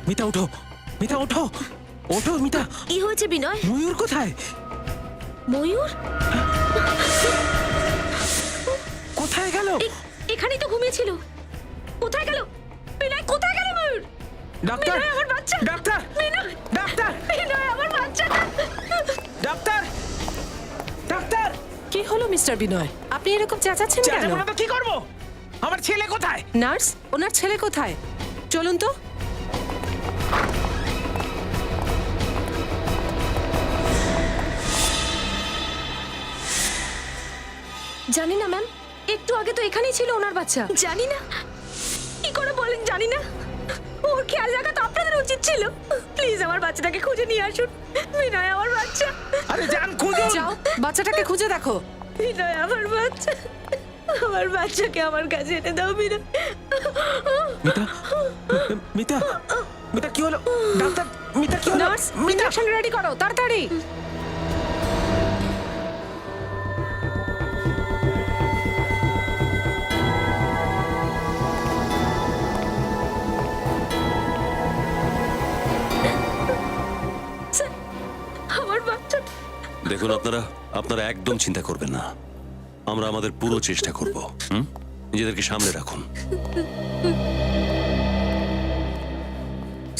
মিতা ওঠো, মিতা ওঠো, ওঠো মিতা। কি হয়েছে বিনয়? ময়ূর কোথায়? ময়ূর কোথায় গেল? এখানেই তো ঘুমিয়েছিল। কোথায় গেল বিনয়? কোথায় গেল ময়ূর? ডাক্তার, বিনয়, আমার বাচ্চা। ডাক্তার, বিনয়, ডাক্তার, বিনয়, আমার বাচ্চা। Doctor, doctor. কি হলো মিস্টার বিনয়, আপনি এরকম চেঁচাচ্ছেন কেন? চেঁচাবো না তো কি করবো? আমার ছেলে কোথায়? নার্স, ওনার ছেলে কোথায়? চলুন তো। জানি না ম্যাম, একটু আগে তো এখানেই ছিল ওনার বাচ্চা। জানি না কি করে বলেন, জানি না। ওর খেয়াল রাখা তো আপনাদের উচিত ছিল। প্লিজ আমার বাচ্চাটাকে খুঁজে নিয়ে আসুন। বিনয়, আমার বাচ্চা। আরে যান খুঁজুন। যাও, বাচ্চাটাকে খুঁজে দেখো। বিনয়, আমার বাচ্চা। আমার বাচ্চাকে আমার কাছে এনে দাও বিনয়। মিতা, মিতা, মিতা কি হলো? ডাক্তার, মিতা কি হলো? নার্স, মিতা, ইনজেকশন রেডি করো তাড়াতাড়ি। স্যার, আমার বাচ্চা। দেখুন, আপনারা একদম চিন্তা করবেন না। আমরা আমাদের পুরো চেষ্টা করব। নিজেদেরকে সামলে রাখুন।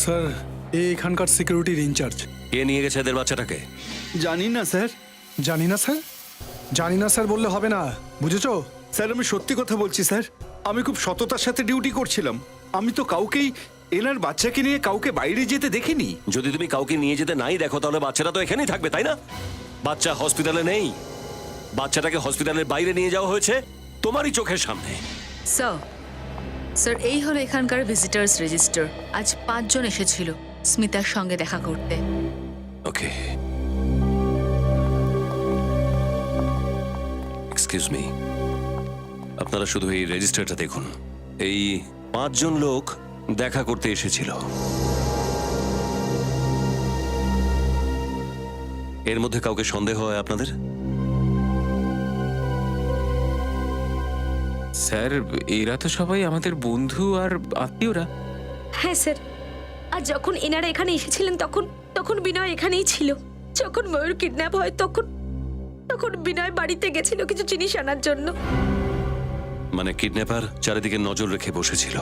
স্যার, এখানকার সিকিউরিটির ইনচার্জ। কে নিয়ে গেছে এদের বাচ্চাটাকে? জানি না স্যার। জানি না স্যার, জানি না স্যার বললে হবে না, বুঝেছো? স্যার, আমি সত্যি কথা বলছি স্যার। আমি খুব সততার সাথে ডিউটি করছিলাম। আমি তো কাউকেই এনার বাচ্চাকে নিয়ে কাউকে বাইরে যেতে দেখিনি। যদি তুমি কাউকে নিয়ে যেতে নাই দেখো, তাহলে বাচ্চাটা তো এখানেই থাকবে, তাই না? বাচ্চা হসপিটালে নেই, বাচ্চাটাকে হসপিটালের বাইরে নিয়ে যাওয়া হয়েছে তোমারই চোখের সামনে। স্যার এই হলো এখানকার ভিজিটার্স রেজিস্টার। আজ 5 জন এসেছিল স্মিতার সঙ্গে দেখা করতে। ওকে, এক্সকিউজ মি, আপনারা শুধু এই রেজিস্টারটা দেখুন। এই 5 জন লোক দেখা করতে এসেছিল। এর মধ্যে কাউকে সন্দেহ হয় আপনাদের? স্যার এরা তো সবাই আমাদের বন্ধু আর আত্মীয়রা। হ্যাঁ স্যার, আর যখন এনারা এখানে এসেছিলেন তখন বিনয় এখানেই ছিল। যখন ময়ূর কিডন্যাপ হয় তখন বিনয় বাড়িতে গেছিল কিছু জিনিস আনার জন্য। মানে কিডন্যাপার চারিদিকে নজর রেখে বসেছিল,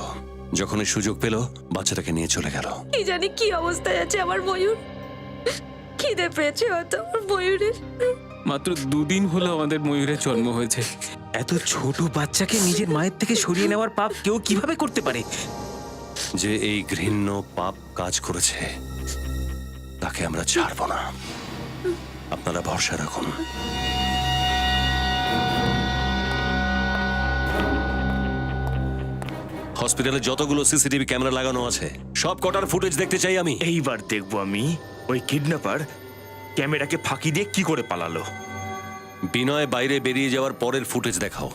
যখন এই সুযোগ পেল বাচ্চাটাকে নিয়ে চলে গেল। কি জানি কি অবস্থায় আছে আমার ময়ূর। খিদে পেয়েছে হয়তো আমার ময়ূরের। মাত্র 2 দিন হলো আমাদের ময়ূরের জন্ম হয়েছে। এত ছোট বাচ্চাকে নিজের মায়ের থেকে সরিয়ে নেওয়ার পাপ কেউ কিভাবে করতে পারে? যে এই ঘৃণ্য পাপ কাজ করেছে তাকে আমরা ছাড়ব না। আপনারা ভরসা রাখুন। হসপিটালে যতগুলো সিসিটিভি ক্যামেরা লাগানো আছে সব কটার ফুটেজ দেখতে চাই আমি। এইবার দেখবো আমি ওই কিডন্যাপার ক্যামেরাকে ফাঁকি দিয়ে কি করে পালালো। বিনয় বাইরে বেরিয়ে যাওয়ার পরের ফুটেজ দেখাও।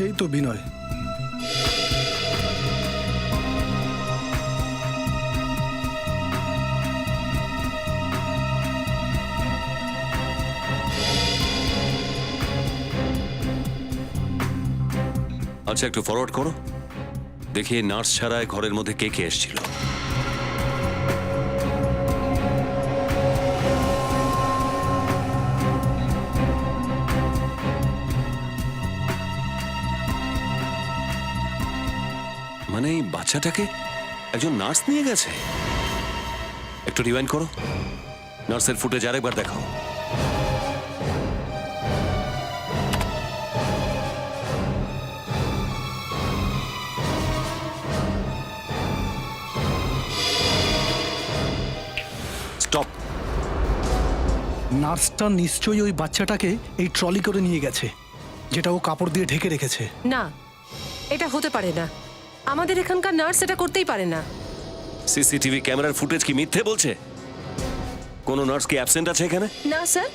এই তো বিনয়। আচ্ছা, একটু ফরওয়ার্ড করো, দেখি নার্স ছাড়া ঘরের মধ্যে কে কে এসেছিল। মানে এই বাচ্চাটাকে একজন নার্স নিয়ে গেছে? একটু রিওয়াইন্ড করো, নার্সের ফুটেজ আরেকবার দেখাও। স্টপ। নার্সটা নিশ্চয়ই ওই বাচ্চাটাকে এই ট্রলি করে নিয়ে গেছে, যেটা ও কাপড় দিয়ে ঢেকে রেখেছে। না, এটা হতে পারে না। আমাদের এখানকার নার্স এটা করতেই পারে না। সিসিটিভি ক্যামেরার ফুটেজ কি মিথ্যে বলছে? কোনো নার্স কি অ্যাবসেন্ট আছে এখানে? না স্যার,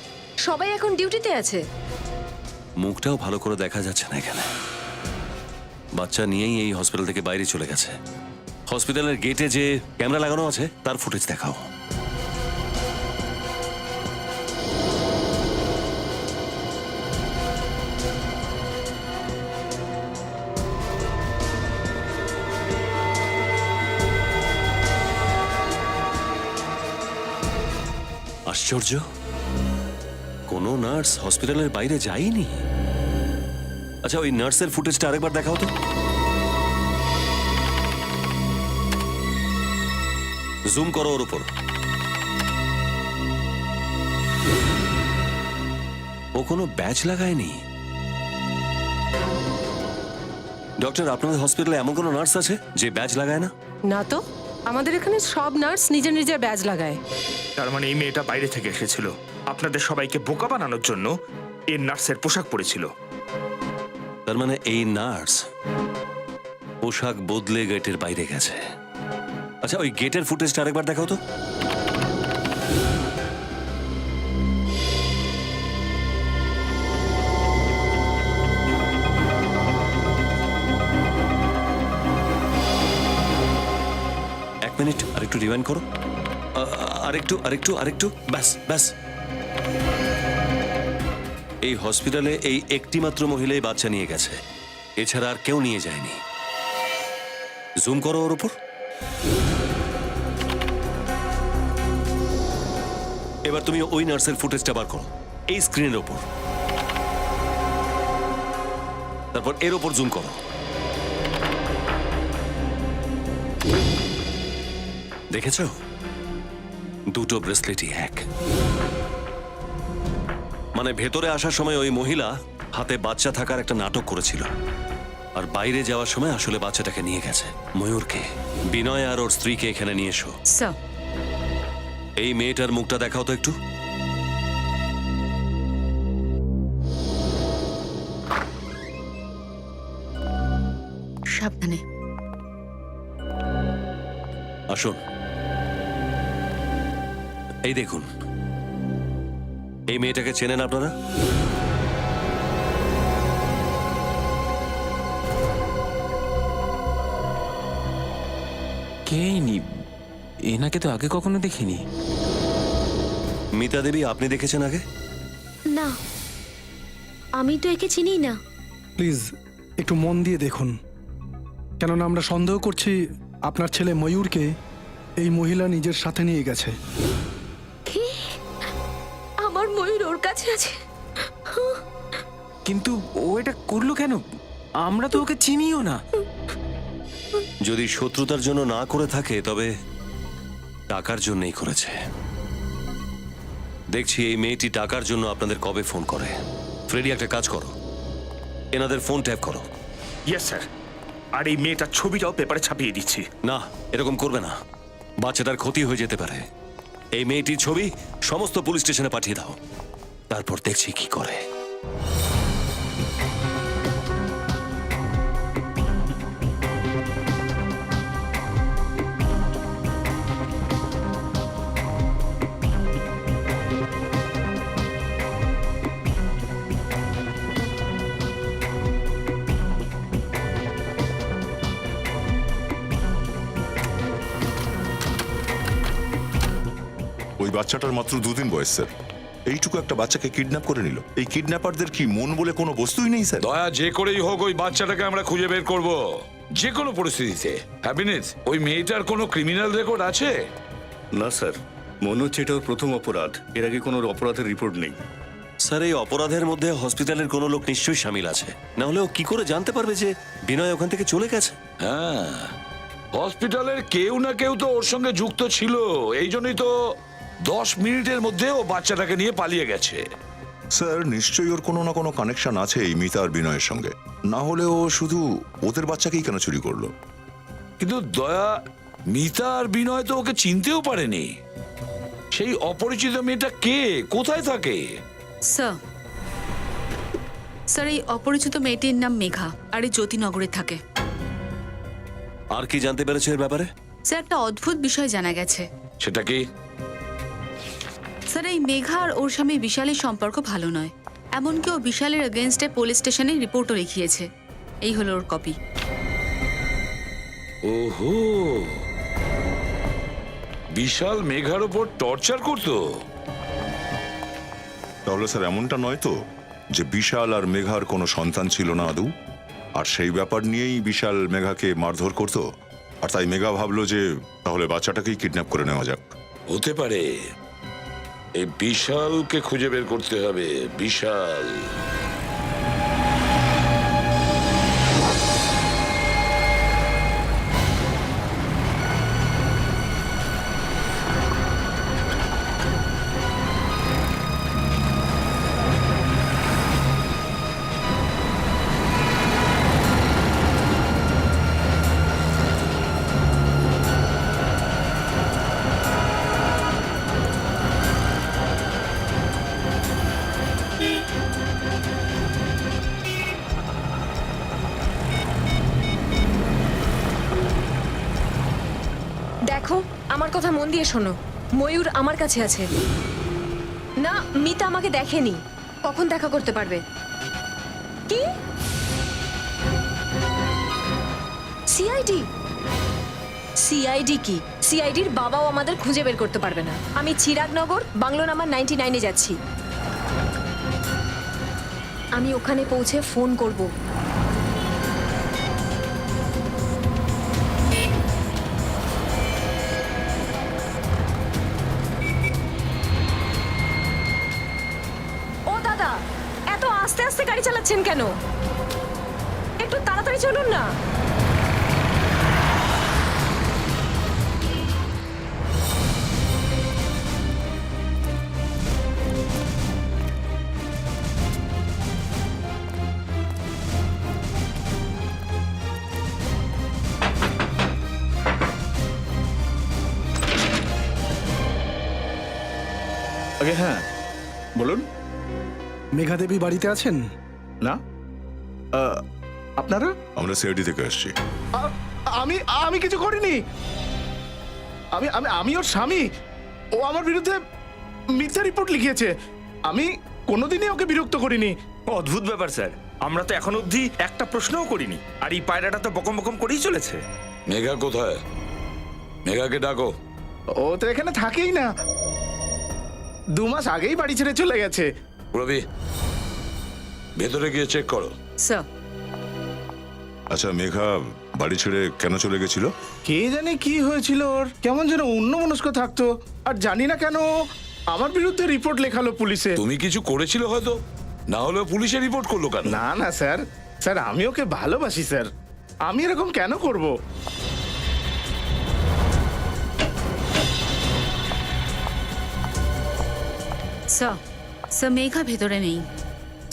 সবাই এখন ডিউটিতে আছে। মুখটাও ভালো করে দেখা যাচ্ছে না এখানে। বাচ্চা নিয়েই এই হসপিটাল থেকে বাইরে চলে গেছে। হসপিটালের গেটে যে ক্যামেরা লাগানো আছে তার ফুটেজ দেখাও। আশ্চর্য, কোনো নার্স হসপিটালের বাইরে যায়নি। আচ্ছা, ওই নার্সের ফুটেজটা আরেকবার দেখাও তো। জুম করো ওর উপর। ও কোনো ব্যাচ লাগায়নি। ডক্টর, আপনাদের হসপিটালে এমন কোনো নার্স আছে যে ব্যাচ লাগায় না? না তো, আমাদের এখানে সব নার্স নিজের নিজের ব্যাজ লাগায়। তার মানে এই মেয়েটা বাইরে থেকে এসেছিল, আপনাদের সবাইকে বোকা বানানোর জন্য এই নার্সের পোশাক পরেছিল। তার মানে এই নার্স পোশাক বদলে গেটের বাইরে গেছে। আচ্ছা, ওই গেটের ফুটেজটা আরেকবার দেখাও তো। এক মিনিট, আরেকটু রিওয়াইন্ড করো। আরেকটু আরেকটু আরেকটু, ব্যাস ব্যাস। এই হসপিটালে এই একটি মাত্র মহিলাই বাচ্চা নিয়ে গেছে, এছাড়া আর কেউ নিয়ে যায়নি। জুম করো ওর উপর। এবার তুমি ওই নার্সের ফুটেজটা বার করো এই স্ক্রিনের ওপর, তারপর এর ওপর জুম করো। দেখেছো, দুটো ব্রেসলেটই এক। মানে ভেতরে আসার সময় ওই মহিলা হাতে বাচ্চা থাকার একটা নাটক করেছিল, আর বাইরে যাওয়ার সময় আসলে বাচ্চাটাকে নিয়ে গেছে। ময়ূরকে, বিনয় আর ওর স্ত্রীকে এখানে নিয়ে এসো। স্যার, এই মেয়েটার মুখটা দেখাও তো একটু। সাবধানে। আসুন, এই দেখুন, এই মেয়েটাকে চেনেন আপনারা? কে ইনি? এনাকে তো আগে কখনো দেখিনি। মিতা দেবী, আপনি দেখেছেন আগে? না, আমি তো একে চিনি না। প্লিজ একটু মন দিয়ে দেখুন, কেননা আমরা সন্দেহ করছি আপনার ছেলে ময়ূরকে এই মহিলা নিজের সাথে নিয়ে গেছে। কি? আমার ময়ূর ওর কাছে আছে? কিন্তু ও এটা করলো কেন? আমরা তো ওকে চিনিও না। যদি শত্রুতার জন্য না করে থাকে তবে টাকার জন্যই করেছে। দেখছি এই মেয়েটি টাকার জন্য আপনাদের কবে ফোন করে। ফ্রেডি, একটা কাজ করো, এনাদের ফোন ট্যাপ করো। Yes sir. আর এই মেয়েটার ছবিটাও পেপারে ছাপিয়ে দিচ্ছি। না, এরকম করবে না, বাচ্চাটার ক্ষতি হয়ে যেতে পারে। এই মেয়েটির ছবি সমস্ত পুলিশ স্টেশনে পাঠিয়ে দাও, তারপর দেখছি কি করে। ওই বাচ্চাটার মাত্র 2 দিন বয়স স্যার। এইটুকু একটা বাচ্চাকে কিডন্যাপ করে নিল। এই কিডন্যাপারদের কি মন বলে কোনো বস্তুই নেই স্যার? দয়া যে করেই হোক ওই বাচ্চাটাকে আমরা খুঁজে বের করব, যে কোনো পরিস্থিতিতে। হ্যাপিনেস, ওই মেয়েটার কোনো ক্রিমিনাল রেকর্ড আছে? না স্যার, মনে হচ্ছে এটা ওর প্রথম অপরাধ। এর আগে কোনো অপরাধের রিপোর্ট নেই। স্যার, এই অপরাধের মধ্যে হসপিটালের কোনো লোক নিশ্চয়ই সামিল আছে, না হলে ও কি করে জানতে পারবে যে বিনয় ওখান থেকে চলে গেছে? হ্যাঁ, হসপিটালের কেউ না কেউ তো ওর সঙ্গে যুক্ত ছিল। এই জন্যই তো 10 মিনিটের মধ্যে ও বাচ্চাটাকে নিয়ে পালিয়ে গেছে। স্যার, নিশ্চয়ই ওর কোনো না কোনো কানেকশন আছে এই মিতা আর বিনয়ের সঙ্গে, না হলে ও শুধু ওদের বাচ্চাকেই কেন চুরি করলো? কিন্তু দয়া, মিতা আর বিনয় তো ওকে চিনতেও পারেনি। সেই অপরিচিত মেয়েটা কে, কোথায় থাকে? স্যার, স্যার এই অপরিচিত মেয়েটির নাম মেঘা, আর এই জ্যোতিনগরে থাকে। আর কি জানতে পেরেছে এর ব্যাপারে? স্যার, একটা অদ্ভুত বিষয় জানা গেছে। সেটা কি? স্যার, এই মেঘা আর ওর স্বামী বিশালের সম্পর্ক ভালো নয়, এমনকি ও বিশালের এগেনস্টে পুলিশ স্টেশনে রিপোর্টও লিখিয়েছে। এই হলো ওর কপি। ওহো, বিশাল মেঘার ওপর টর্চার করতো। তাহলে স্যার এমনটা নয় তো যে বিশাল আর মেঘার কোনো সন্তান ছিল না আদৌ, আর সেই ব্যাপার নিয়েই বিশাল মেঘাকে মারধর করতো, আর তাই মেঘা ভাবলো যে তাহলে বাচ্চাটাকেই কিডন্যাপ করে নেওয়া যাক। হতে পারে। এই বিশালকে খুঁজে বের করতে হবে। বিশাল। দেখো, আমার কথা মন দিয়ে শোনো। ময়ূর আমার কাছে আছে। না, মিতা আমাকে দেখেনি। কখন দেখা করতে পারবে? কি? সিআইডি? সিআইডি কি? সিআইডির বাবাও আমাদের খুঁজে বের করতে পারবে না। আমি চিরাগনগর বাংলো নাম্বার 99-এ যাচ্ছি। আমি ওখানে পৌঁছে ফোন করব। ও দাদা, এত আস্তে আস্তে গাড়ি চালাচ্ছেন কেন? একটু তাড়াতাড়ি চলুন না। আগে হ্যাঁ, বলুন। মেঘা দেবী বাড়িতে আছেন? না, আপনারা? আমরা সিআইডি থেকে আসছি। আমি আমি কিছু করিনি। আমি আমি আমি ওর স্বামী। ও আমার বিরুদ্ধে মিথ্যা রিপোর্ট লিখিয়েছে। আমি কোনোদিনই ওকে বিরক্ত করিনি। অদ্ভুত ব্যাপার স্যার, আমরা তো এখন অবধি একটা প্রশ্নও করিনি, আর এই পায়রাটা তো বকম বকম করেই চলেছে। মেঘা কোথায়? মেঘাকে ডাকো। ও তো এখানে থাকেই না। 2 মাস আগেই বাড়ি ছেড়ে চলে গেছে। রবি, ভেতরে গিয়ে চেক করো। স্যার, আচ্ছা, মেঘা বাড়ি ছেড়ে কেন চলে গেছিল? কে জানে কি হয়েছিল ওর, কেমন যেন অন্যমনস্ক থাকতো। আর জানি না কেন আমার বিরুদ্ধে রিপোর্ট লেখালো পুলিশে। তুমি কিছু করেছিল হয়তো, না হলেও পুলিশে রিপোর্ট করলো কেন? না না স্যার, স্যার আমি ওকে ভালোবাসি স্যার। আমি এরকম কেন করব? স্যার, স্যার, মেঘা ভেতরে নেই।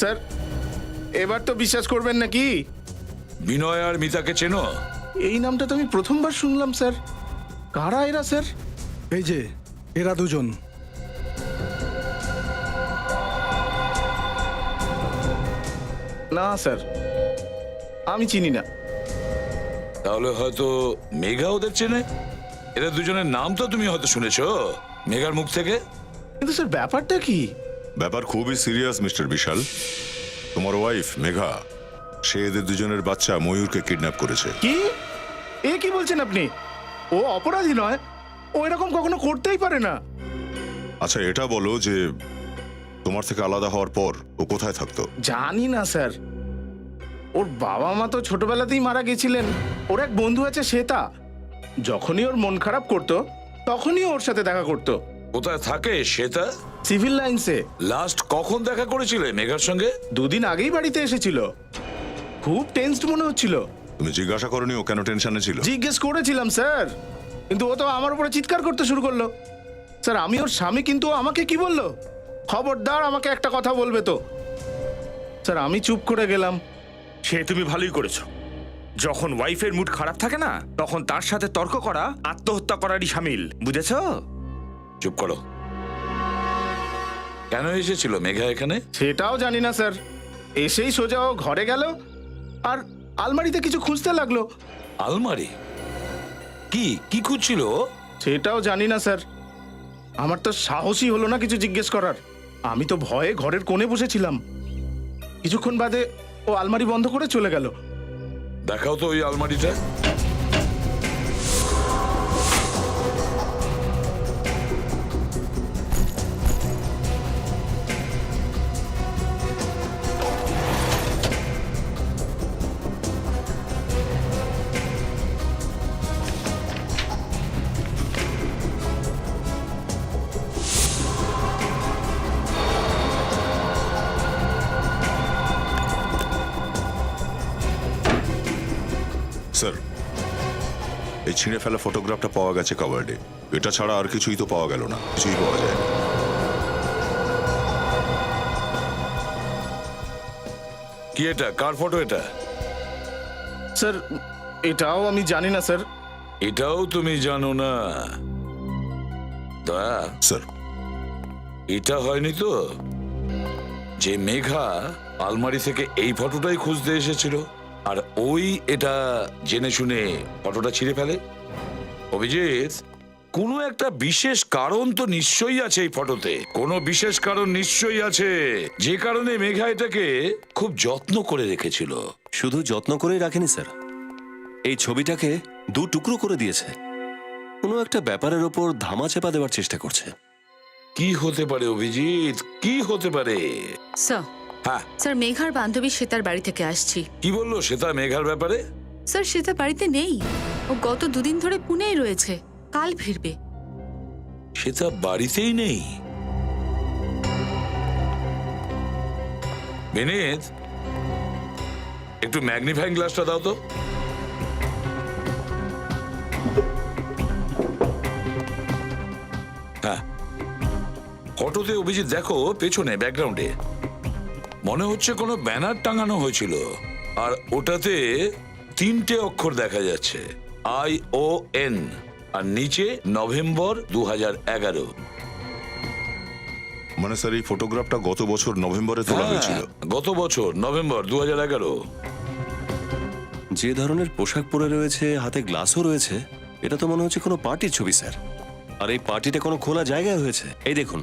স্যার এবার তো বিশ্বাস করবেন নাকি? বিনয় আর মিতাকে চেনো? এই নামটা তো আমি প্রথমবার শুনলাম স্যার। কারা এরা স্যার? এই যে এরা দুজন। না স্যার, আমি চিনি না। তাহলে হয়তো মেঘা ওদের চেনে। এরা দুজনের নাম তো তুমি হয়তো শুনেছো মেঘার মুখ থেকে। কিন্তু স্যার ব্যাপারটা কি? ব্যাপার খুবই সিরিয়াস মিস্টার বিশাল। তোমার ওয়াইফ মেঘা, সে এদের দুজনের বাচ্চা ময়ূরকে কিডন্যাপ করেছে। কি? এ কি বলছেন আপনি? ও অপরাধী নয়, ও এরকম কখনো করতেই পারে না। আচ্ছা, এটা বলো যে তোমার থেকে আলাদা হওয়ার পর ও কোথায় থাকতো? জানি না স্যার। ওর বাবা মা তো ছোটবেলাতেই মারা গেছিলেন। ওর এক বন্ধু আছে শ্বেতা, যখনই ওর মন খারাপ করতো তখনই ওর সাথে দেখা করতো। কোথায় থাকে সেটা? সিভিল লাইন্সে। লাস্ট কখন দেখা করেছিলে মেঘার সঙ্গে? 2 দিন আগেই বাড়িতে এসেছিল। খুব টেনসড মনে হচ্ছিল। তুমি জিজ্ঞাসা করনি ও কেন টেনশনে ছিল? জিজ্ঞেস করেছিলাম স্যার, কিন্তু ও তো আমার উপরে চিৎকার করতে শুরু করলো। স্যার আমি ওর স্বামী, কিন্তু ও আমাকে কি বললো, খবরদার আমাকে একটা কথা বলবে তো। স্যার আমি চুপ করে গেলাম। সে তুমি ভালোই করেছো। যখন ওয়াইফের মুড খারাপ থাকে না, তখন তার সাথে তর্ক করা আত্মহত্যা করারই শামিল, বুঝেছো? চুপ করো। কেন এসেছিল মেঘা এখানে? সেটাও জানি না স্যার। এসেই সোজা ও ঘরে গেল আর আলমারিতে কিছু খুঁজতে লাগলো। আলমারি? কি কি খুঁজছিল? সেটাও জানি না স্যার। আমার তো সাহসই হলো না কিছু জিজ্ঞেস করার। আমি তো ভয়ে ঘরের কোণে বসেছিলাম। কিছুক্ষণ বাদে ও আলমারি বন্ধ করে চলে গেল। দেখাও তো ওই আলমারিটা। স্যার, এই ছিঁড়ে ফেলা ফটোগ্রাফটা পাওয়া গেছে কাভার্ডে। এটা ছাড়া আর কিছুই তো পাওয়া গেল না, কিছুই পাওয়া যায় না। কি এটা, কার ফটো এটা? স্যার এটাও আমি জানি না স্যার। এটাও তুমি জানো না? দয়া, স্যার, এটা হয়নি তো যে মেঘা আলমারি থেকে এই ফটোটাই খুঁজতে এসেছিল আর ওই এটা জেনে শুনে ফটোটা ছিঁড়ে ফেলে? অভিজিৎ, কোনো একটা বিশেষ কারণ তো নিশ্চয়ই আছে এই ফটোতে, কোনো বিশেষ কারণ নিশ্চয়ই আছে, যে কারণে মেঘা এটাকে খুব যত্ন করে রেখেছিল। শুধু যত্ন করেই রাখেনি স্যার, এই ছবিটাকে দু টুকরো করে দিয়েছে। কোনো একটা ব্যাপারের ওপর ধামা চাপা দেওয়ার চেষ্টা করছে। কি হতে পারে অভিজিৎ, কি হতে পারে? স্যার, হ্যাঁ, স্যার মেঘার বান্ধবী শ্বেতার বাড়ি থেকে আসছি। কি বললো শ্বেতা মেঘার ব্যাপারে? স্যার শ্বেতা বাড়িতে নেই, ও গত দুদিন ধরে পুনেই রয়েছে, কাল ফিরবে। শ্বেতা বাড়িতেই নেই? বিনীত, একটু ম্যাগনিফাইং গ্লাসটা দাও তো। হ্যাঁ, ফটোতে অভিজিৎ দেখো পেছনে ব্যাকগ্রাউন্ডে মনে হচ্ছে কোনো ব্যানার টাঙানো হয়েছিল, আর ওটাতে 3টে অক্ষর দেখা যাচ্ছে, ION, আর নিচে নভেম্বর 2011। মানে স্যার এই ফটোগ্রাফটা গত বছর নভেম্বরে তোলা হয়েছিল। গত বছর নভেম্বর 2011। যে ধরনের পোশাক পরে রয়েছে, হাতে গ্লাসও রয়েছে, এটা তো মনে হচ্ছে কোনো পার্টির ছবি স্যার। আর এই পার্টিটা কোনো খোলা জায়গায় হয়েছে। এই দেখুন,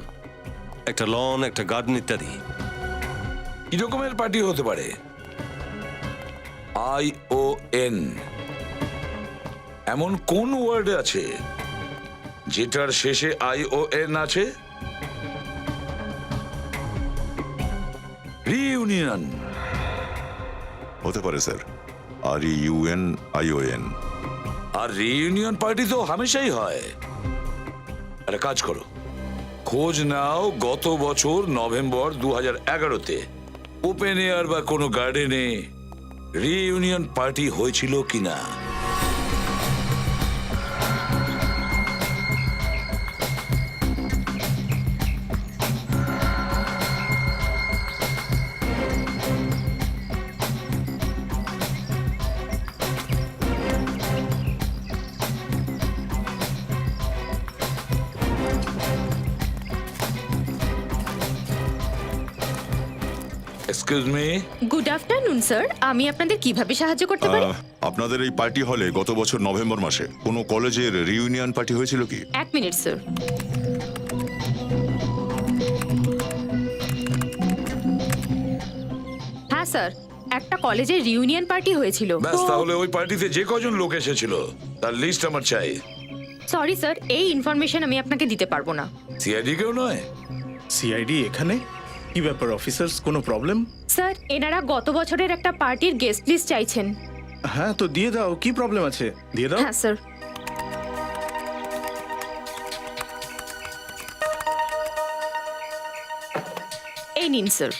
একটা লন, একটা গার্ডেন ইত্যাদি। কি রকমের পার্টি হতে পারে? ION এমন কোন ওয়ার্ড আছে যেটার শেষে ION আছে? রিইউনিয়ন হতে পারে স্যার, REUNION। আর রিইউনিয়ন পার্টি তো হামেশাই হয়। আরে কাজ করো, খোঁজ নাও গত বছর নভেম্বর 2011-তে ওপেন এয়ার বা কোনো গার্ডেনে রিইউনিয়ন পার্টি হয়েছিল কিনা। Excuse me. Good afternoon sir, আমি আপনাদের কিভাবে সাহায্য করতে পারি? আপনাদের এই পার্টি হলে গত বছর নভেম্বর মাসে কোনো কলেজের রিউনিয়ন পার্টি হয়েছিল কি? 1 মিনিট স্যার। হ্যাঁ স্যার, একটা কলেজের রিউনিয়ন পার্টি হয়েছিল। ব্যাস, তাহলে ওই পার্টিতে যে কজন লোক এসেছিল তার লিস্ট আমার চাই। সরি স্যার, এই ইনফরমেশন আমি আপনাকে দিতে পারবো না। সিআইডি কেউ নয়? সিআইডি এখানে? কি ব্যাপার অফিসার্স, কোনো প্রবলেম? স্যার, এনারা গত বছরের একটা পার্টির গেস্ট লিস্ট চাইছেন। হ্যাঁ তো দিয়ে দাও, কি প্রবলেম আছে, দিয়ে দাও। হ্যাঁ স্যার। এই নিন স্যার।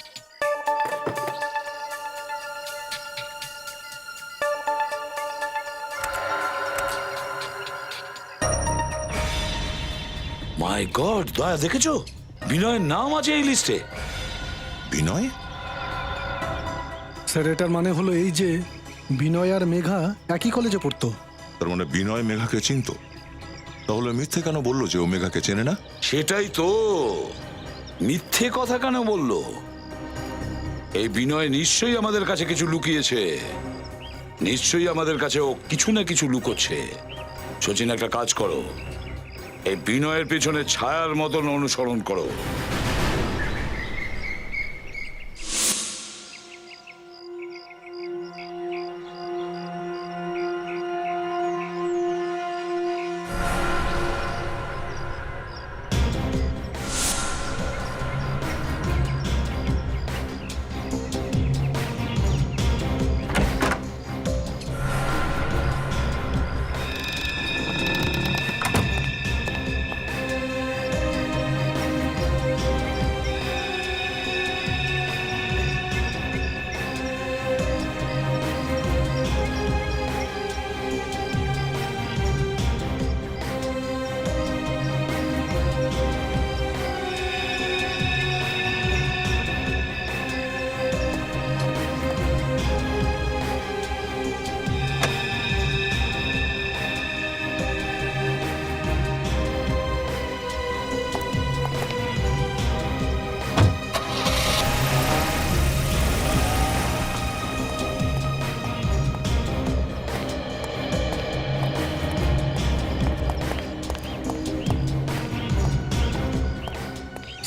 মাই গড, দয়া দেখেছো বিনয়ের নাম আছে এই লিস্টে। বিনয়? স্যার এটার মানে হলো এই যে বিনয় আর মেঘা একই কলেজে পড়তো। তার মানে বিনয় মেঘাকে চিনতো। তাহলে মিথ্যে কেন বললো যে ও মেঘাকে চেনে না? সেটাই তো, মিথ্যে কথা কেন বললো? এই বিনয় নিশ্চয়ই আমাদের কাছে কিছু লুকিয়েছে, নিশ্চয়ই আমাদের কাছে ও কিছু না কিছু লুকোচ্ছে। সচিন, একটা কাজ করো, এই বিনয়ের পেছনে ছায়ার মতন অনুসরণ করো।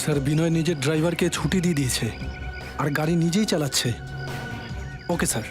স্যার বিনয় নিজের ড্রাইভারকে ছুটি দিয়ে দিয়েছে আর গাড়ি নিজেই চালাচ্ছে। Okay sir.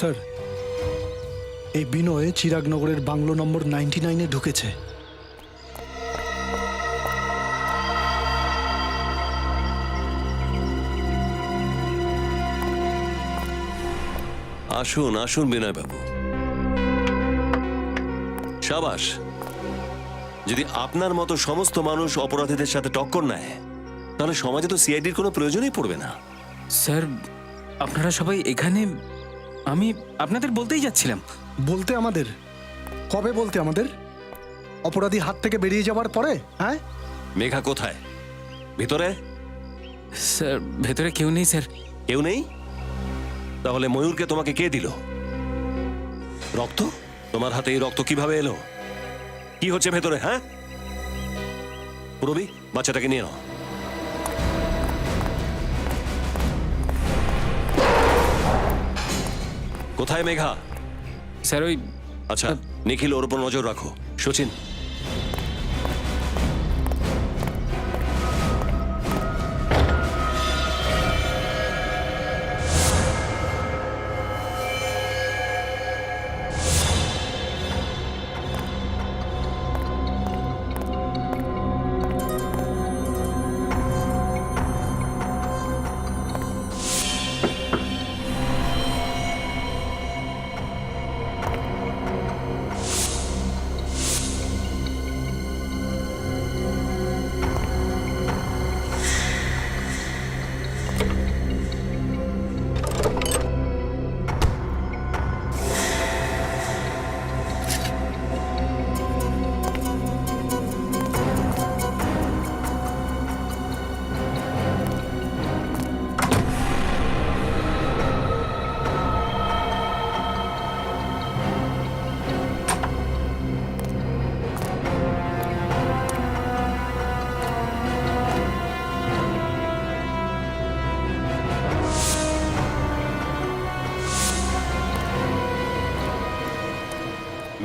স্যার, এই বিনয় চিরাগনগরের বাংলো নম্বর 99-এ ঢুকেছে। আসুন আসুন বিনয়বাবু, সাবাস। যদি আপনার মতো সমস্ত মানুষ অপরাধীদের সাথে টক্কর নেয় তাহলে সমাজে তো সিআইডির কোনো প্রয়োজনই পড়বে না। স্যার আপনারা সবাই এখানে, আমি আপনাদের বলতেই যাচ্ছিলাম। বলতে আমাদের? কবে বলতে আমাদের? অপরাধী হাত থেকে বেরিয়ে যাওয়ার পরে? হ্যাঁ, মেঘা কোথায়? ভিতরে? স্যার ভেতরে কেউ নেই স্যার। কেউ নেই? তাহলে ময়ূরকে তোমাকে কে দিল? রক্ত? তোমার হাতে এই রক্ত কিভাবে এলো? কি হচ্ছে ভেতরে? হ্যাঁ, পুরবি, বাচ্চাটাকে নিয়ে নাও। কোথায় মেঘা? স্যার ওই, আচ্ছা, নিখিল ওর উপর নজর রাখো। সচিন,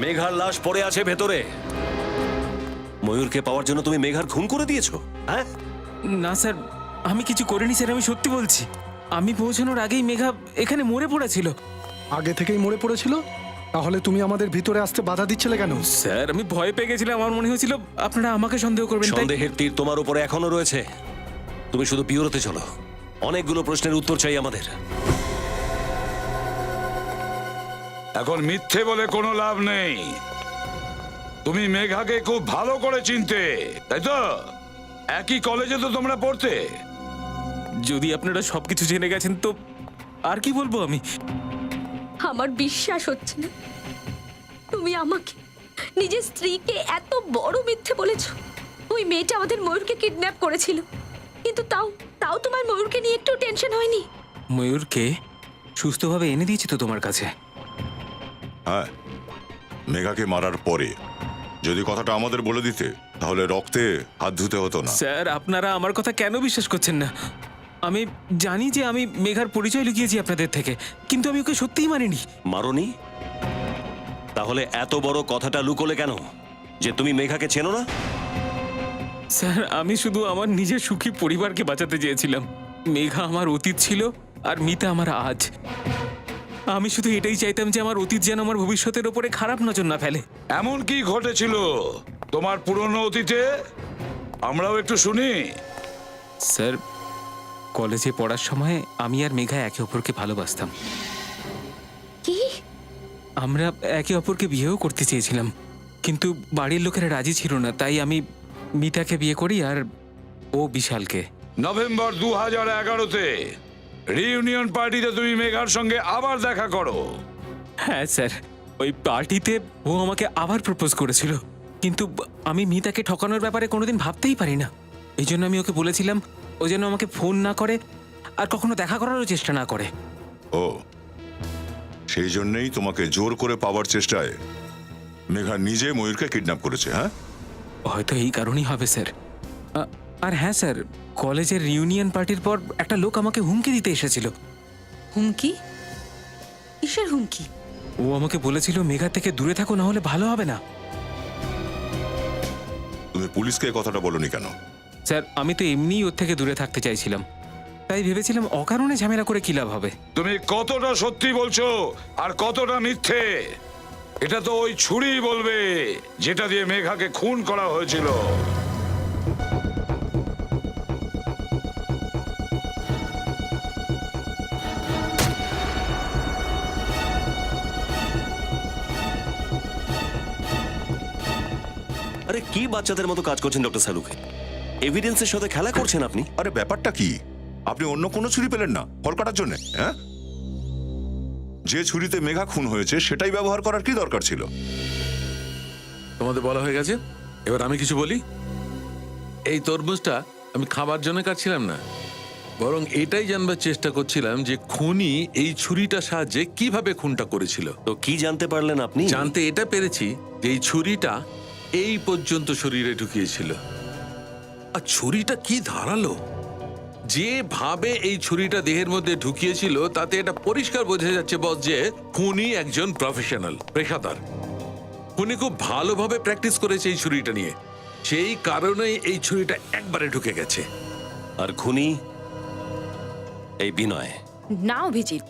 মেঘার লাশ পড়ে আছে ভেতরে। ময়ূরকে পাওয়ার জন্য তুমি মেঘার খুন করে দিয়েছো? হ্যাঁ? না স্যার, আমি কিছু করিনি স্যার, আমি সত্যি বলছি। আমি পৌঁছানোর আগেই মেঘা এখানে মরে পড়েছিল। আগে থেকেই মরে পড়েছিল? তাহলে তুমি আমাদের ভিতরে আসতে বাধা দিচ্ছিলে কেন? স্যার আমি ভয় পেয়ে গেছিলাম, আমার মনে হয়েছিল আপনারা আমাকে সন্দেহ করবেন। তাই সন্দেহের তীর তোমার উপরে এখনো রয়েছে। তুমি শুধু পিওরতে চলো, অনেকগুলো প্রশ্নের উত্তর চাই আমাদের। এখন মিথ্যে বলে কোনো লাভ নেই। তুমি মেঘাকে খুব ভালো করে চিনতে, তাই তো? একই কলেজে তো তোমরা পড়তে। যদি আপনারা সবকিছু জেনে গেছেন তো আর কি বলবো আমি। আমার বিশ্বাস হচ্ছে না তুমি আমাকে, নিজের স্ত্রীকে এত বড় মিথ্যে বলেছ। ওই মেয়েটা আমাদের ময়ূরকে কিডন্যাপ করেছিল, কিন্তু তাও তোমার ময়ূরকে নিয়ে একটু টেনশন হয়নি? ময়ূরকে সুস্থভাবে এনে দিয়েছি তো তোমার কাছে। হ্যাঁ, মেঘাকে মারার পরে যদি কথাটা আমাদের বলে দিতে তাহলে রক্তে হাত ধুতে হতো না। স্যার আপনারা আমার কথা কেন বিশ্বাস করছেন না? আমি জানি যে আমি মেঘার পরিচয় লুকিয়েছি আপনাদের থেকে, কিন্তু আমি ওকে সত্যিই মানিনি। মারোনি? তাহলে এত বড় কথাটা লুকোলে কেন, যে তুমি মেঘাকে চেনো না? স্যার আমি শুধু আমার নিজের সুখী পরিবারকে বাঁচাতে চেয়েছিলাম। মেঘা আমার অতীত ছিল আর মিতা আমার আজ। আমি শুধু এটাই চাইতাম যে আমার অতীত যেন আমার ভবিষ্যতের ওপরে খারাপ নজর না ফেলে। এমন কি ঘটেছিল তোমার পুরনো অতীতে? আমরাও একটু শুনি। স্যার কলেজে পড়ার সময় আমি আর মেঘা একে অপরকে ভালোবাসতাম। কি? আমরা একে অপরকে বিয়েও করতে চেয়েছিলাম, কিন্তু বাড়ির লোকেরা রাজি ছিল না। তাই আমি মিতাকে বিয়ে করি আর ও বিশালকে। নভেম্বর 2011-তে রিইউনিয়ন পার্টিতে তুমি মেঘার সঙ্গে আবার দেখা করো। হ্যাঁ স্যার, ওই পার্টিতে ও আমাকে আবার প্রপোজ করেছিল, কিন্তু আমি মিতাকে ঠকানোর ব্যাপারে কোনোদিন ভাবতেই পারি না। এই জন্য আমি ওকে বলেছিলাম ও যেন আমাকে ফোন না করে আর কখনো দেখা করারও চেষ্টা না করে। ও, সেই জন্যই তোমাকে জোর করে পাওয়ার চেষ্টায় মেঘা নিজে ময়ূরকে কিডন্যাপ করেছে। হ্যাঁ, হয়তো এই কারণেই হবে স্যার। আর হ্যাঁ স্যার, কলেজের রিউনিয়ন পার্টির পর একটা লোক আমাকে হুমকি দিতে এসেছিল। হুমকি? কিসের হুমকি? ও আমাকে বলেছিল মেঘা থেকে দূরে থাকো, না হলে ভালো হবে না। তুমি পুলিশকে এই কথাটা বলনি কেন? স্যার আমি তো এমনিই ওর থেকে দূরে থাকতে চাইছিলাম, তাই ভেবেছিলাম অকারণে ঝামেলা করে কি লাভ হবে। তুমি কতটা সত্যি বলছো আর কতটা মিথ্যে এটা তো ওই ছুরি বলবে যেটা দিয়ে মেঘাকে খুন করা হয়েছিল। আরে কি বাচ্চাদের মতো কাজ করছেন ডক্টর সালুকে? এভিডেন্সের সাথে খেলা করছেন আপনি। আরে ব্যাপারটা কি? আপনি অন্য কোনো ছুরি পেলেন না ফল কাটার জন্য? হ্যাঁ, যে ছুরিতে মেঘা খুন হয়েছে সেটাই ব্যবহার করার কি দরকার ছিল? তোমাদের বলা হয়ে গেছে, এবার আমি কিছু বলি। এই তরমুজটা আমি খাবার জন্য কাটছিলাম না, বরং এটাই জানবার চেষ্টা করছিলাম যে খুনি এই ছুরিটার সাহায্যে কিভাবে খুনটা করেছিল। তো কি জানতে পারলেন আপনি? জানতে এটা পেরেছি যে এই ছুরিটা এই পর্যন্ত শরীরে ঢুকিয়েছিল। আর ছুরিটা কি ধারালো! যেভাবে এই ছুরিটা দেহের মধ্যে ঢুকিয়েছিল তাতে এটা পরিষ্কার বোঝা যাচ্ছে বস যে খুনি একজন প্রফেশনাল, পেশাদার। খুনি খুব ভালোভাবে প্র্যাকটিস করেছে এই ছুরিটা নিয়ে, সেই কারণেই এই ছুরিটা একবারে ঢুকে গেছে। আর খুনি এই বিনয়। না অভিজিৎ,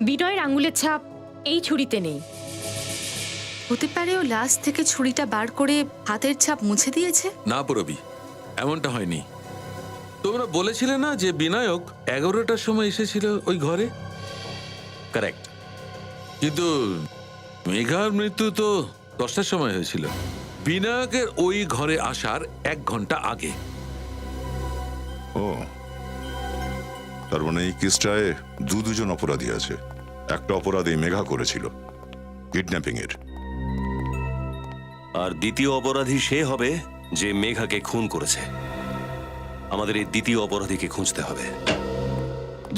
বিনয়ের আঙুলের ছাপ এই ছুরিতে নেই। হতে পারে ও লাশ থেকে ছুরিটা বার করে হাতের ছাপ মুছে দিয়েছে। না পূরবী, এমনটা হয়নি। তোমরা বলেছিলে না যে বিনায়ক 11টার সময় এসেছিল ওই ঘরে? কারেক্ট। কিন্তু মেঘার মৃত্যু তো 10টার সময় হয়েছিল, বিনায়কের ওই ঘরে আসার 1 ঘন্টা আগে। ও, তার মানে এই কেসটায় দুজন অপরাধী আছে। একটা অপরাধ এই মেঘা করেছিল, কিডন্যাপিং এর। আর দ্বিতীয় অপরাধী সে হবে যে মেঘাকে খুন করেছে। আমাদের এই দ্বিতীয় অপরাধীকে খুঁজতে হবে।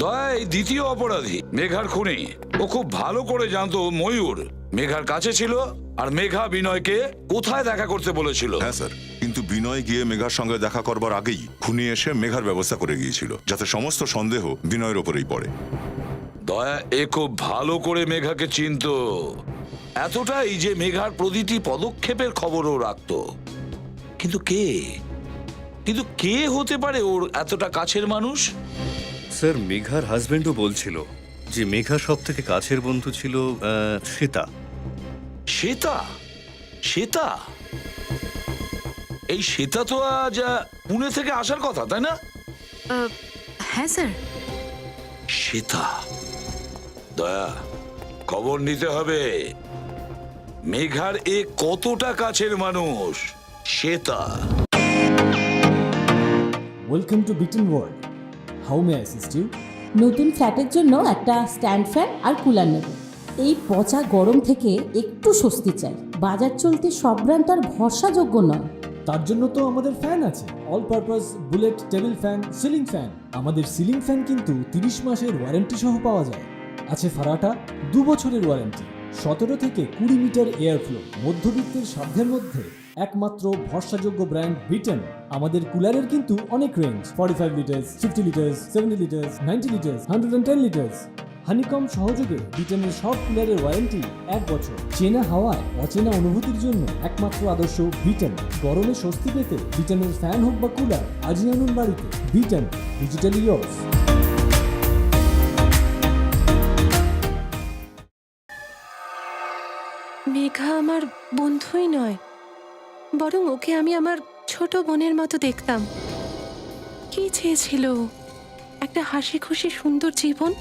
দয়া, এই দ্বিতীয় অপরাধী মেঘার খুনি ও খুব ভালো করে জানতো ময়ূর মেঘার কাছে ছিল আর মেঘা বিনয়কে কোথায় দেখা করতে বলেছিল। হ্যাঁ স্যার, কিন্তু বিনয় গিয়ে মেঘার সঙ্গে দেখা করবার আগেই খুনি এসে মেঘার ব্যবস্থা করে গিয়েছিল, যাতে সমস্ত সন্দেহ বিনয়ের ওপরেই পড়ে। দয়া এ খুব ভালো করে মেঘাকে চিনতো, এতটাই যে মেঘার প্রতিটি পদক্ষেপের খবরও রাখতো। কিন্তু কে হতে পারে ওর এতটা কাছের মানুষ? স্যার, মেঘার হাজবেন্ডও বলছিল যে মেঘা সব থেকে কাছের বন্ধু ছিল শ্বেতা। শ্বেতা? শ্বেতা? এই শ্বেতা তো আজ পুনে থেকে আসার কথা, তাই না? হ্যাঁ স্যার। শ্বেতা, দয়া খবর নিতে হবে মেঘার এ কতটা কাছের মানুষ শ্বেতা। ওয়েলকাম টু বিটেন world. How may I assist you? নতুন ফ্ল্যাটের জন্য একটা স্ট্যান্ড ফ্যান আর কুলার নেব। এই পচা গরম থেকে একটু স্বস্তি চাই। বাজার চলতে সব ব্র্যান্ড আর ভরসাযোগ্য নয়। তার জন্য তো আমাদের ফ্যান আছে, all purpose bullet table fan, ceiling fan. আমাদের সিলিং ফ্যান কিন্তু 30 মাসের ওয়ারেন্টি সহ পাওয়া যায়। আছে ফারাটা 2 বছরের ওয়ারেন্টি, 17 থেকে 20 মিটার এয়ার ফ্লো, মধ্যবিত্তের সাধ্যের মধ্যে একমাত্র ভরসাযোগ্য ব্র্যান্ড বিটেন। আমাদের কুলারের কিন্তু অনেক range, 45 litres, 50 litres, 70 litres, 90 litres, 110 litres. Honeycomb সহযোগে বিটেনের সব কুলারের ওয়ারেন্টি 1 বছর। চেনা হাওয়ায় অচেনা অনুভূতির জন্য একমাত্র আদর্শ বিটেন। গরমে স্বস্তি পেতে বিটেনের ফ্যান হোক বা কুলার, আজই আনুন বাড়িতে। Beaten, digitally years. মেঘা আমার বন্ধুই নয়, বরং ওকে আমি আমার ছোট বোনের মতো দেখতাম। কি চেয়েছিল ও? একটা হাসি খুশি সুন্দর জীবন,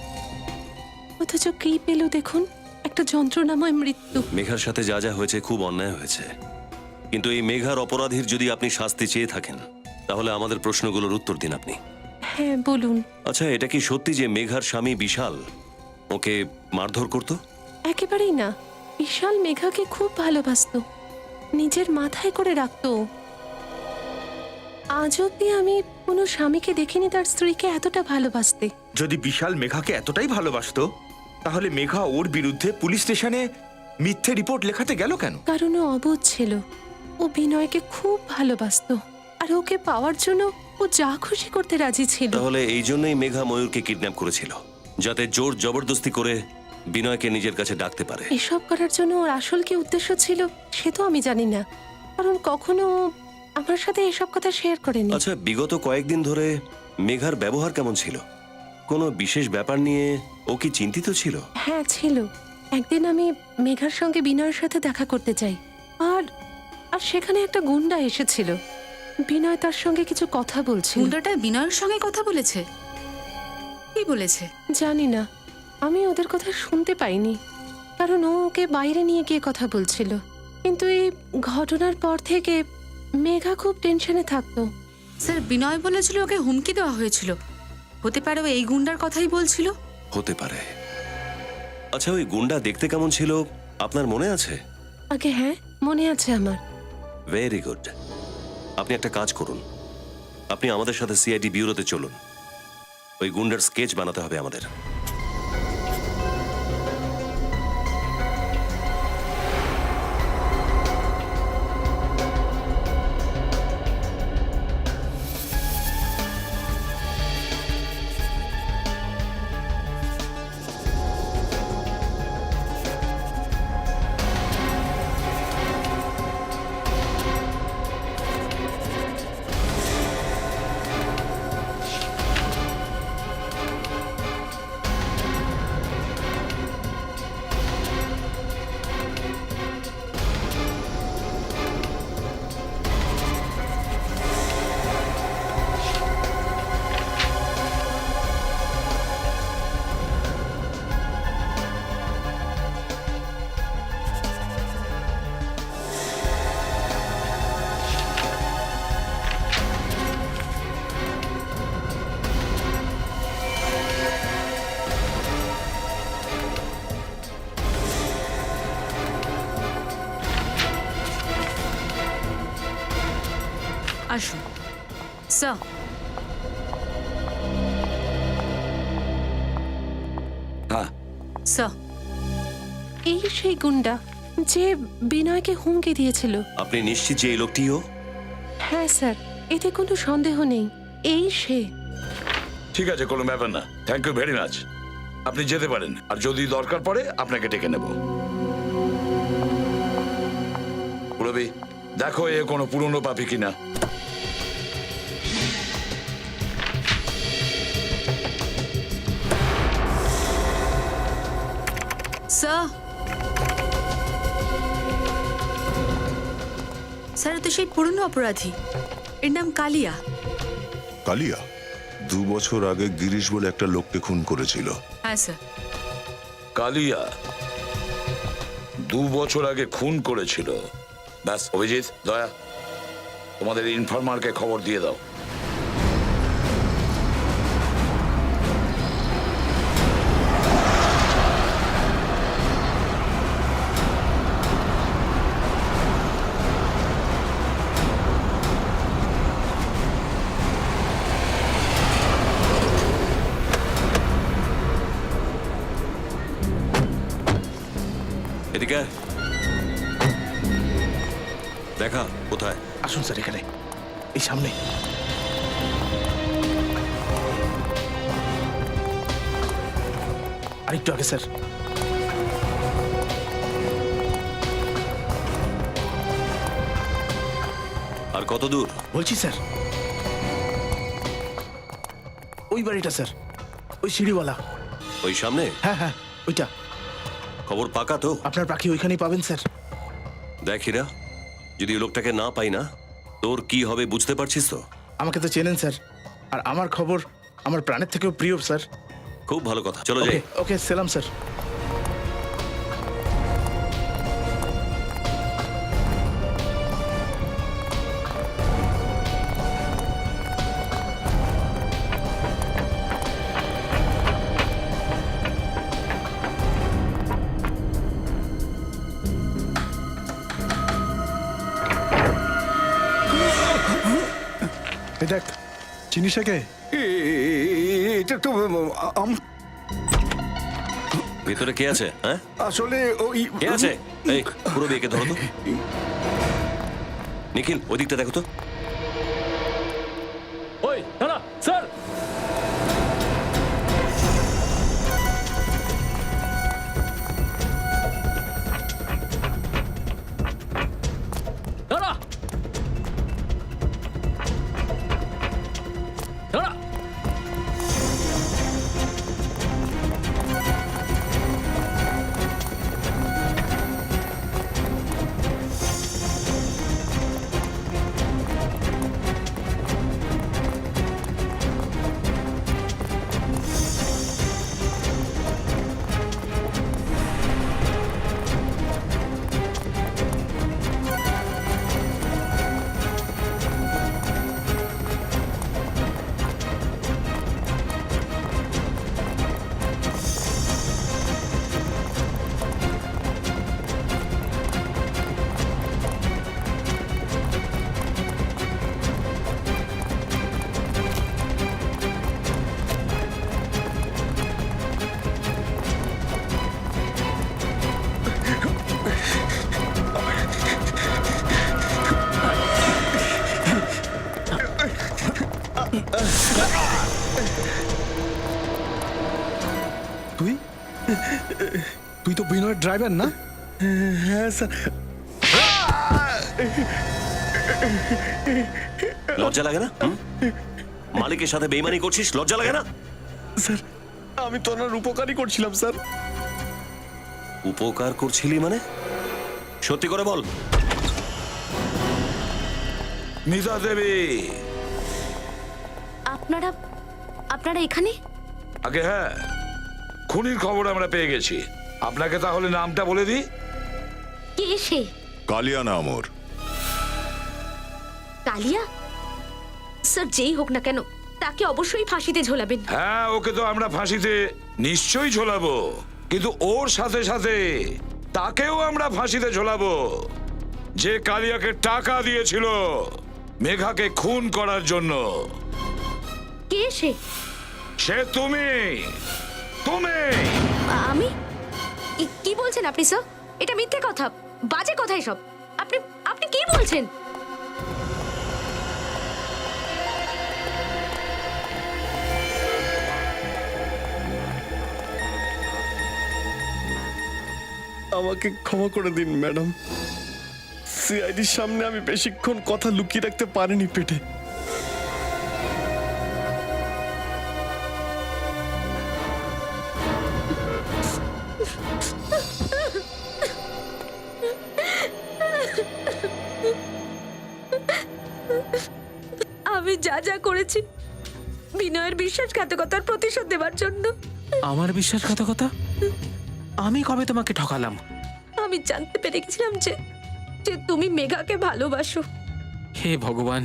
অথচ কি পেল দেখুন, একটা যন্ত্রণাময় মৃত্যু। মেঘার সাথে যা যা হয়েছে খুব অন্যায় হয়েছে, কিন্তু এই মেঘার অপরাধীর যদি আপনি শাস্তি চেয়ে থাকেন তাহলে আমাদের প্রশ্নগুলোর উত্তর দিন আপনি। হ্যাঁ বলুন। আচ্ছা, এটা কি সত্যি যে মেঘার স্বামী বিশাল ওকে মারধর করত? একেবারেই না। বিশাল মেঘাকে খুব ভালোবাসতো, নিজের মাথায় করে রাখতো। আজ অব্দি আমি কোনো স্বামীকে দেখিনি তার স্ত্রীকে এতটা ভালোবাসতে। যদি বিশাল মেঘাকে এতটাই ভালোবাসতো তাহলে মেঘা ওর বিরুদ্ধে পুলিশ স্টেশনে মিথ্যে রিপোর্ট লেখাতে গেল কেন? কারণ ও অবোধ ছিল। ও বিনয়কে খুব ভালোবাসতো, আর ওকে পাওয়ার জন্য ও যা খুশি করতে রাজি ছিল। তাহলে এই জন্যই মেঘা ময়ূরকে কিডন্যাপ করেছিল, যাতে জোর জবরদস্তি করে বিনয়কে নিজের কাছে ডাকতে পারে। এসব করার জন্য ওর আসল কি উদ্দেশ্য ছিল সে তো আমি জানি না, কারণ কখনো ও আমার সাথে এসব কথা শেয়ার করেনি। আচ্ছা, বিগত কয়েকদিন ধরে মেঘার ব্যবহার কেমন ছিল? কোনো বিশেষ ব্যাপার নিয়ে ও কি চিন্তিত ছিল? হ্যাঁ ছিল। একদিন আমি মেঘার সঙ্গে বিনয়ের সাথে দেখা করতে চাই, আর আর সেখানে একটা গুন্ডা এসেছিল। বিনয় তার সঙ্গে কিছু কথা বলছিল। গুন্ডাটা বিনয়ের সঙ্গে কথা বলেছে? কি বলেছে জানি না, আমি ওদের কথা শুনতে পাইনি, কারণ ও ওকে বাইরে নিয়ে গিয়ে কথা বলছিল। কিন্তু এই ঘটনার পর থেকে মেঘা খুব টেনশনে থাকতো। স্যার, বিনয় বলেছিল ওকে হুমকি দেওয়া হয়েছিল। হতে পারে ও এই গুন্ডার কথাই বলছিল। হতে পারে। আচ্ছা, ওই গুন্ডা দেখতে কেমন ছিল আপনার মনে আছে? আগে হ্যাঁ, মনে আছে আমার। Very good. আপনি একটা কাজ করুন, আপনি আমাদের সাথে সিআইডি ব্যুরোতে চলুন। ওই গুন্ডার স্কেচ বানাতে হবে আমাদের। আসুন স্যার। হ্যাঁ স্যার, এই সেই গুন্ডা যে বিনয়কে হুমকি দিয়েছিল। আপনি নিশ্চিত যে এই লোকটিও? হ্যাঁ স্যার, এতে কোনো সন্দেহ নেই, এই সে। ঠিক আছে, কোনো ব্যাপার না। Thank you very much. আপনি যেতে পারেন, আর যদি দরকার পড়ে আপনাকে ডেকে নেব। পুরবি, দেখো এ কোনো পুরনো পাপি কিনা। স্যার, স্যার তো সেই পুরনো অপরাধী, এর নাম কালিয়া। কালিয়া 2 বছর আগে গিরিশ বলে একটা লোককে খুন করেছিল। হ্যাঁ স্যার। কালিয়া 2 বছর আগে খুন করেছিল। ব্যাস, অভিজিৎ, দয়া, তোমাদের ইনফরমারকে খবর দিয়ে দাও। এদিকে দেখা আসুন স্যার এখানে, এই সামনে। আরেকটু আগে স্যার। আর কত দূর? বলছি স্যার, ওই বাড়িটা স্যার, ওই সিঁড়িওয়ালা। ওই সামনে? হ্যাঁ হ্যাঁ, ওইটা। খবর পাকা তো? আপনার পাখি ওইখানেই পাবেন স্যার। দেখ হীরা, যদি ওই লোকটাকে না পাই না, তোর কি হবে বুঝতে পারছিস তো? আমাকে তো চেনেন স্যার, আর আমার খবর আমার প্রাণের থেকেও প্রিয় স্যার। খুব ভালো কথা, চলো যাই। ওকে, সালাম স্যার। এই দেখ, চিনিস একে? এটা তো ভেতরে কে আছে? হ্যাঁ, আসলে ওই কে আছে? এই পুরো বিয়েকে ধরো তো। নিখিল, ওদিকটা দেখো তো। ওই দাঁড়া স্যার। দাঁড়া দাঁড়া। তুই তুই তো বিনয়ের ড্রাইভার না? হ্যাঁ স্যার। লজ্জা লাগে না? মালিকের সাথে বেইমানি করছিস, লজ্জা লাগে না? স্যার, আমি তো ওনার উপকারই করছিলাম স্যার। উপকার করছিলি মানে? সত্যি করে বল। মিতা দেবী। আপনারা আপনারা এখানে? আগে হ্যাঁ, খুনির খবর আমরা পেয়ে গেছি। আপনাকে তাহলে নামটা বলে দিই। কে সে? কালিয়া নাম ওর। কালিয়া? স্যার, যেই হোক না কেন তাকে অবশ্যই ফাঁসিতে ঝোলাবেন। হ্যাঁ, ওকে তো আমরা ফাঁসিতে নিশ্চয়ই ঝোলাবো, কিন্তু ওর সাথে সাথে তাকেও আমরা ফাঁসিতে ঝোলাবো, যে কালিয়াকে টাকা দিয়েছিল মেঘাকে খুন করার জন্য। কে সে? সে তুমি। তুমি? আমি? কি বলছেন আপনি স্যার? এটা মিথ্যে কথা, বাজে কথা এসব। আপনি আপনি কি বলছেন? আমাকে ক্ষমা করে দিন ম্যাডাম, সিআইডির সামনে আমি বেশিক্ষণ কথা লুকিয়ে রাখতে পারিনি পেটে। আমি যা যা করেছি বিনয়ের বিশ্বাসঘাতকতার প্রতিশোধ দেওয়ার জন্য। আমার বিশ্বাসঘাতকতা? আমি কবে তোমাকে ঠকালাম? আমি জানতে পেরে গেছিলাম যে যে তুমি মেঘাকে ভালোবাসো। হে ভগবান,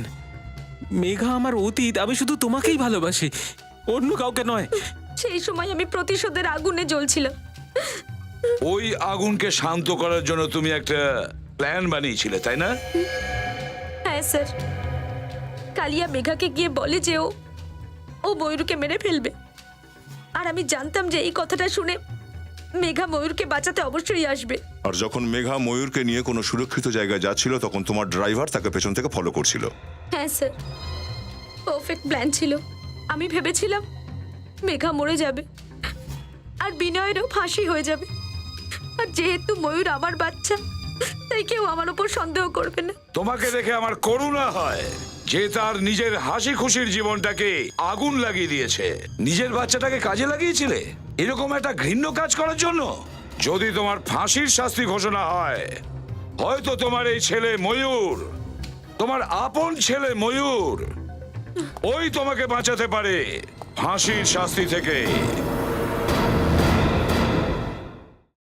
মেঘা আমার অতীত, আমি শুধু তোমাকেই ভালোবাসি, অন্য কাউকে নয়। সেই সময় আমি প্রতিশোধের আগুনে জ্বলছিলাম। ওই আগুনকে শান্ত করার জন্য তুমি একটা প্ল্যান বানিয়েছিলে, তাই না? হ্যাঁ স্যার, কালিয়া মেঘাকে গিয়ে বলে যে ও ময়ূরকে মেরে ফেলবে, আর আমি জানতাম যে এই কথাটা শুনে মেঘা ময়ূরকে বাঁচাতে অবশ্যই আসবে। আর যখন মেঘা ময়ূরকে নিয়ে কোনো সুরক্ষিত জায়গায় যাচ্ছিল তখন তোমার ড্রাইভার তাকে পেছন থেকে ফলো করছিল। হ্যাঁ স্যার, পারফেক্ট প্ল্যান ছিল। আমি ভেবেছিলাম মেঘা মরে যাবে আর বিনয়েরও ফাঁসি হয়ে যাবে, আর যেহেতু ময়ূর আমার বাচ্চা তাই কেউ আমার উপর সন্দেহ করবে না। তোমাকে দেখে আমার করুণা হয় যে তার নিজের হাসি খুশির জীবনটাকে আগুন লাগিয়ে দিয়েছে। নিজের বাচ্চাটাকে কাজে লাগিয়েছিলে এরকম একটা ঘৃণ্য কাজ করার জন্য। যদি তোমার ফাঁসির শাস্তি ঘোষণা হয়, হয়তো তোমার এই ছেলে ময়ূর, তোমার আপন ছেলে ময়ূর, ওই তোমাকে বাঁচাতে পারে ফাঁসির শাস্তি থেকে।